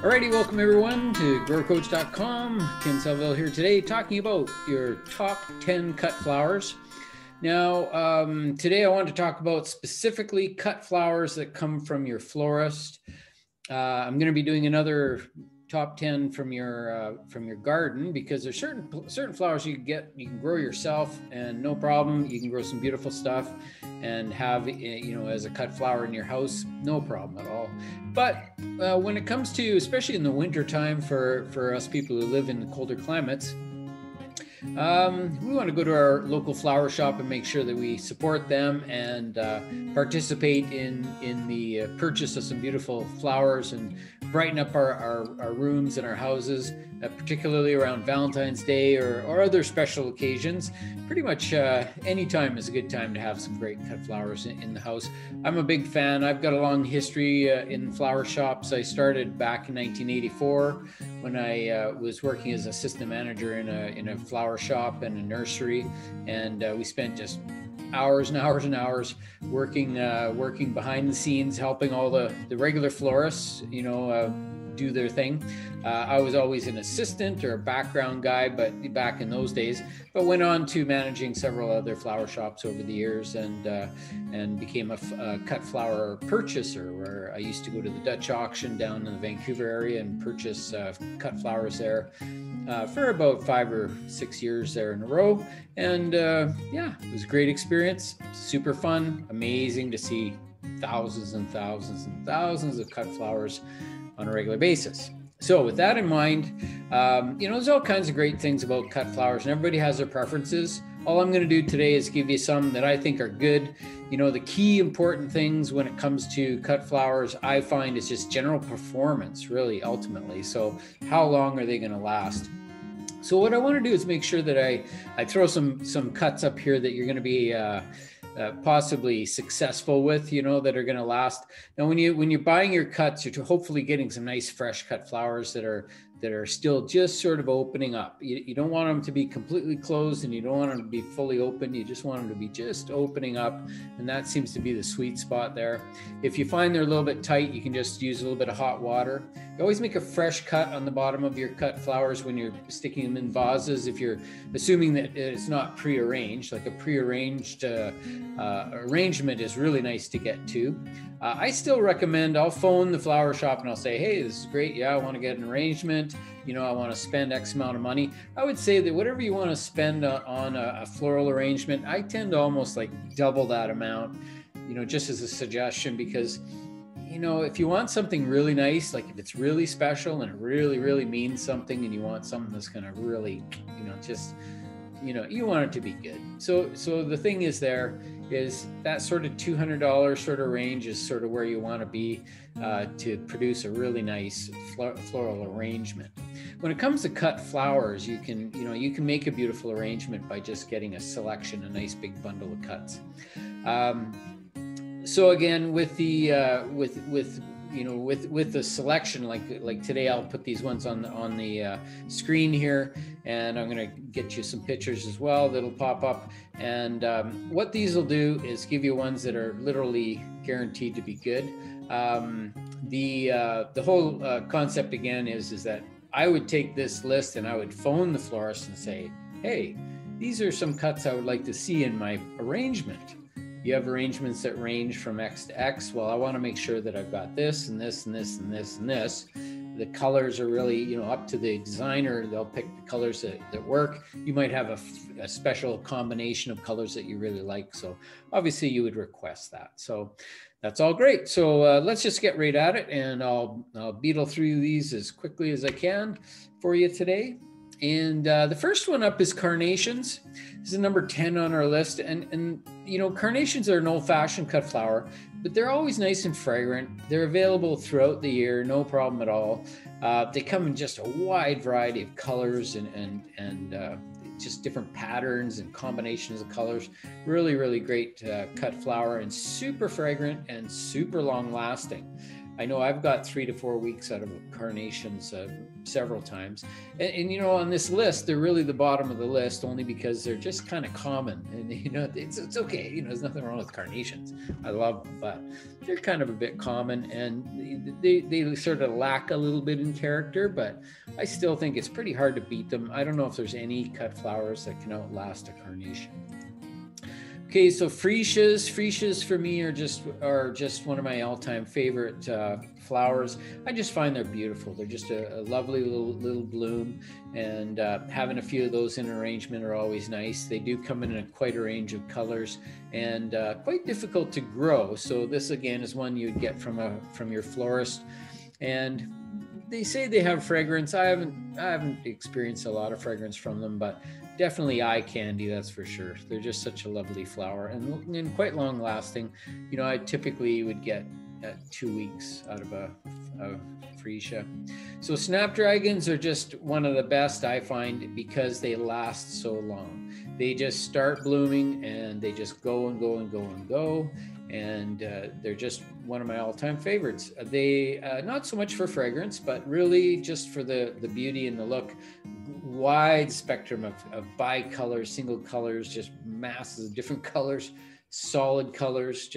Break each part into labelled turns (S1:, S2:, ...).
S1: Alrighty, welcome everyone to GrowCoach.com. Ken Selville here today talking about your top 10 cut flowers. Now, today I want to talk about specifically cut flowers that come from your florist. I'm going to be doing another top 10 from your garden, because there's certain flowers you can grow yourself and no problem. You can grow some beautiful stuff and have, as a cut flower in your house, no problem at all. But when it comes to, especially in the winter time for us people who live in the colder climates, we want to go to our local flower shop and make sure that we support them and participate in the purchase of some beautiful flowers and brighten up our rooms and our houses, particularly around Valentine's Day or other special occasions. Pretty much any time is a good time to have some great cut flowers in the house. I'm a big fan. I've got a long history in flower shops. I started back in 1984 when I was working as assistant manager in a flower shop and a nursery, and we spent just hours and hours and hours working behind the scenes, helping all the regular florists, do their thing. I was always an assistant or a background guy, but back in those days, but went on to managing several other flower shops over the years and became a cut flower purchaser, where I used to go to the Dutch auction down in the Vancouver area and purchase cut flowers there for about 5 or 6 years there in a row. And it was a great experience, super fun, amazing to see thousands and thousands and thousands of cut flowers on a regular basis. So with that in mind, there's all kinds of great things about cut flowers, and everybody has their preferences. All I'm going to do today is give you some that I think are good. The key important things when it comes to cut flowers, I find, is just general performance, really, ultimately. So how long are they going to last? So what I want to do is make sure that I throw some cuts up here that you're going to be possibly successful with, that are going to last. Now, when you're buying your cuts, you're hopefully getting some nice fresh cut flowers that are still just sort of opening up. You don't want them to be completely closed, and you don't want them to be fully open. You just want them to be just opening up, and that seems to be the sweet spot there. If you find they're a little bit tight, you can just use a little bit of hot water. You always make a fresh cut on the bottom of your cut flowers when you're sticking them in vases, if you're assuming that it's not pre-arranged. Like a pre-arranged arrangement is really nice to get to. I still recommend, I'll phone the flower shop and I'll say, hey, this is great. Yeah, I want to get an arrangement. I want to spend X amount of money. I would say that whatever you want to spend on a floral arrangement, I tend to almost like double that amount, just as a suggestion, because if you want something really nice, like if it's really special and it really, really means something, and you want something that's going to really, you want it to be good. So the thing is that sort of $200 sort of range is sort of where you want to be to produce a really nice floral arrangement. When it comes to cut flowers, you can make a beautiful arrangement by just getting a nice big bundle of cuts. So again, with the with the selection, like today, I'll put these ones on the screen here, and I'm going to get you some pictures as well that'll pop up. And what these will do is give you ones that are literally guaranteed to be good. The whole concept again is that I would take this list and I would phone the florist and say, hey, these are some cuts I would like to see in my arrangement. You have arrangements that range from X to X. Well, I want to make sure that I've got this and this and this and this and this. The colors are really, up to the designer. They'll pick the colors that work. You might have a special combination of colors that you really like. So obviously you would request that. So that's all great. So let's just get right at it, and I'll beetle through these as quickly as I can for you today. And the first one up is carnations. This is number 10 on our list. And carnations are an old-fashioned cut flower, but they're always nice and fragrant. They're available throughout the year, no problem at all. They come in just a wide variety of colors and just different patterns and combinations of colors. Really, really great cut flower, and super fragrant and super long lasting. I know I've got 3 to 4 weeks out of carnations several times. And, you know, on this list, they're really the bottom of the list only because they're just kind of common. And, you know, it's okay. You know, there's nothing wrong with carnations. I love them, but they're kind of a bit common, and they sort of lack a little bit in character, but I still think it's pretty hard to beat them. I don't know if there's any cut flowers that can outlast a carnation. Okay, so freesias for me are just one of my all-time favorite flowers. I just find they're beautiful. They're just a lovely little bloom, and having a few of those in arrangement are always nice. They do come in quite a range of colors, and quite difficult to grow. So this again is one you'd get from your florist, and they say they have fragrance. I haven't experienced a lot of fragrance from them, but definitely eye candy, that's for sure. They're just such a lovely flower, and quite long lasting. You know, I typically would get 2 weeks out of a freesia. So snapdragons are just one of the best, I find, because they last so long. They just start blooming and they just go and go and go and go. And they're just one of my all-time favorites. They not so much for fragrance, but really just for the beauty and the look. Wide spectrum of bicolors, single colors, just masses of different colors, solid colors.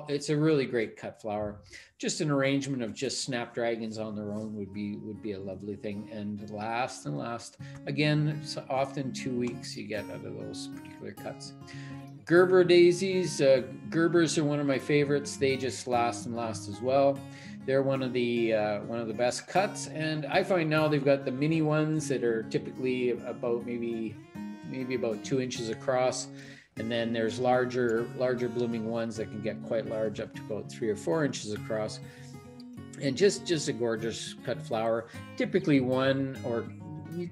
S1: It's a really great cut flower. Just an arrangement of just snapdragons on their own would be a lovely thing. And last again, so often 2 weeks you get out of those particular cuts. Gerber daisies, Gerbers are one of my favorites. They just last and last as well. They're one of the best cuts, and I find now they've got the mini ones that are typically about maybe about 2 inches across, and then there's larger blooming ones that can get quite large, up to about 3 or 4 inches across, and just a gorgeous cut flower. Typically one, or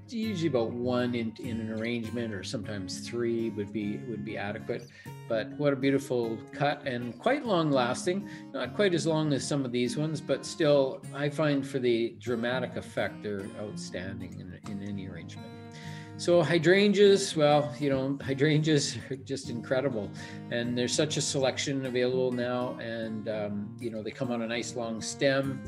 S1: usually about one in an arrangement, or sometimes 3 would be adequate. But what a beautiful cut, and quite long lasting. Not quite as long as some of these ones, but still I find for the dramatic effect they're outstanding in any arrangement. So hydrangeas, well, you know, hydrangeas are just incredible, and there's such a selection available now, and you know, they come on a nice long stem,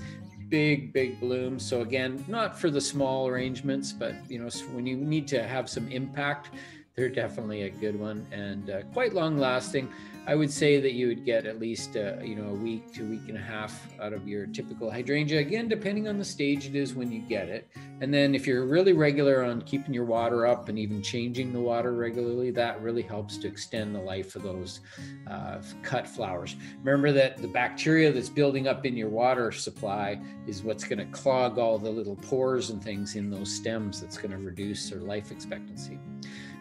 S1: big blooms. So again, not for the small arrangements, but you know, when you need to have some impact, they're definitely a good one, and quite long lasting. I would say that you would get at least you know, a week to a week and a half out of your typical hydrangea, again depending on the stage it is when you get it. And then if you're really regular on keeping your water up and even changing the water regularly, that really helps to extend the life of those cut flowers. Remember that the bacteria that's building up in your water supply is what's going to clog all the little pores and things in those stems. That's going to reduce their life expectancy.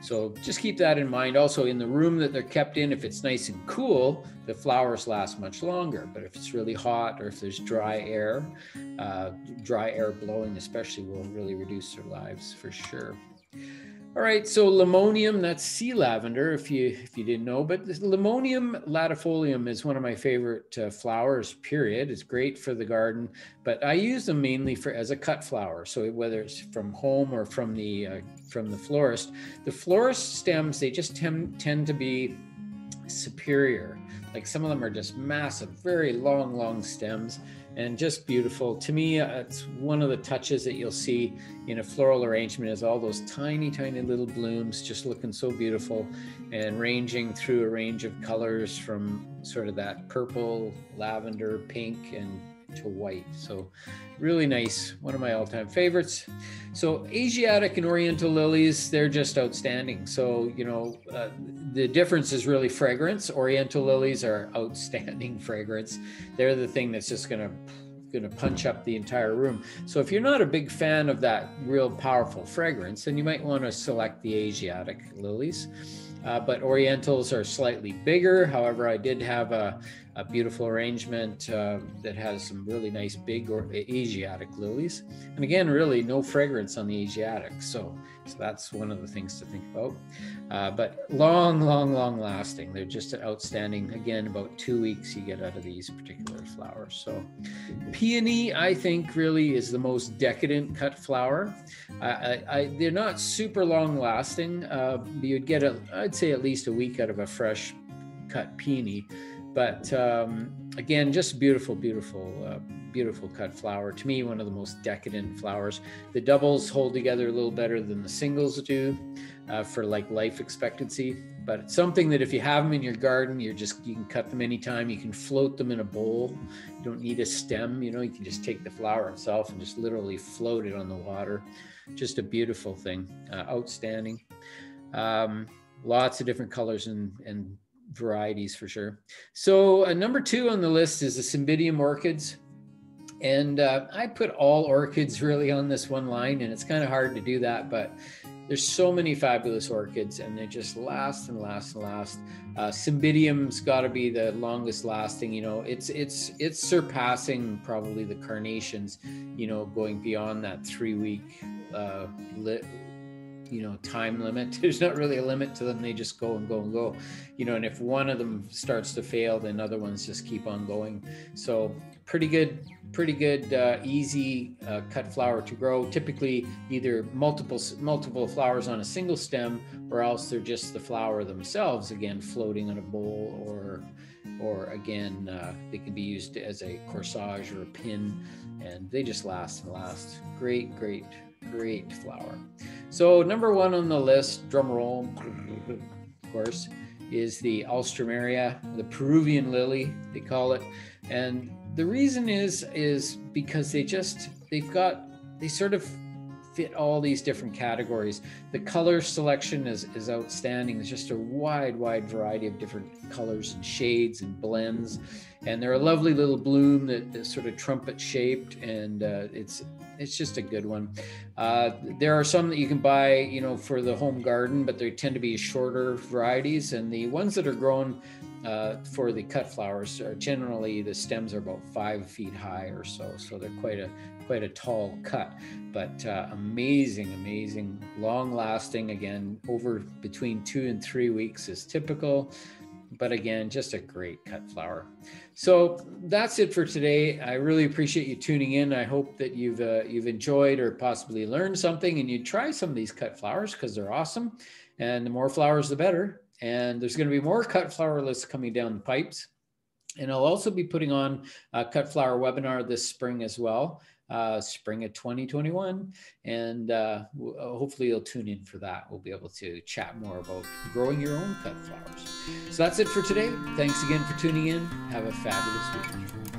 S1: So just keep that in mind. Also, in the room that they're kept in, if it's nice and cool, the flowers last much longer. But if it's really hot, or if there's dry air blowing especially, will really reduce their lives for sure. All right, so Limonium, that's sea lavender, if you didn't know, but the Limonium latifolium is one of my favorite flowers, period. It's great for the garden, but I use them mainly as a cut flower. So whether it's from home or from the florist, the florist stems, they just tend to be superior. Like some of them are just massive, very long stems, and just beautiful. To me, it's one of the touches that you'll see in a floral arrangement, is all those tiny little blooms just looking so beautiful, and ranging through a range of colors from sort of that purple, lavender, pink, and to white. So really nice, one of my all-time favorites. So Asiatic and Oriental lilies, they're just outstanding. So, you know, the difference is really fragrance. Oriental lilies are outstanding fragrance. They're the thing that's just going to punch up the entire room. So if you're not a big fan of that real powerful fragrance, then you might want to select the Asiatic lilies. But Orientals are slightly bigger. However, I did have a beautiful arrangement that has some really nice big Asiatic lilies. And again, really no fragrance on the Asiatic. So that's one of the things to think about. But long lasting. They're just outstanding. Again, about 2 weeks you get out of these particular flowers. So peony, I think, really is the most decadent cut flower. They're not super long lasting. You'd get, I'd say, at least a week out of a fresh cut peony. But again, just beautiful beautiful cut flower. To me, one of the most decadent flowers. The doubles hold together a little better than the singles do for like life expectancy. But it's something that if you have them in your garden, you can cut them anytime. You can float them in a bowl. You don't need a stem, you know, you can just take the flower itself and just literally float it on the water. Just a beautiful thing, outstanding. Lots of different colors and varieties for sure. So number 2 on the list is the Cymbidium orchids. And I put all orchids really on this one line, and it's kind of hard to do that, but there's so many fabulous orchids and they just last and last and last. Cymbidium's got to be the longest lasting, you know, it's surpassing probably the carnations, you know, going beyond that 3-week time limit. There's not really a limit to them. They just go and go and go, you know, and if one of them starts to fail, then other ones just keep on going. So pretty good, easy cut flower to grow. Typically either multiple flowers on a single stem, or else they're just the flower themselves, again, floating on a bowl, or again, they can be used as a corsage or a pin, and they just last and last. Great flower. So number 1 on the list, drum roll, of course, is the Alstroemeria, the Peruvian lily, they call it. And the reason is because they sort of fit all these different categories. The color selection is outstanding. There's just a wide variety of different colors and shades and blends. And they're a lovely little bloom that's sort of trumpet shaped, and it's just a good one. There are some that you can buy, you know, for the home garden, but they tend to be shorter varieties. And the ones that are grown for the cut flowers are generally, the stems are about 5 feet high or so. So they're quite a tall cut, but amazing, long lasting. Again, over between 2 and 3 weeks is typical. But again, just a great cut flower. So that's it for today. I really appreciate you tuning in. I hope that you've enjoyed or possibly learned something, and you try some of these cut flowers because they're awesome. And the more flowers, the better. And there's going to be more cut flower lists coming down the pipes. And I'll also be putting on a cut flower webinar this spring as well. Spring of 2021, and hopefully you'll tune in for that. We'll be able to chat more about growing your own cut flowers. So that's it for today. Thanks again for tuning in. Have a fabulous week.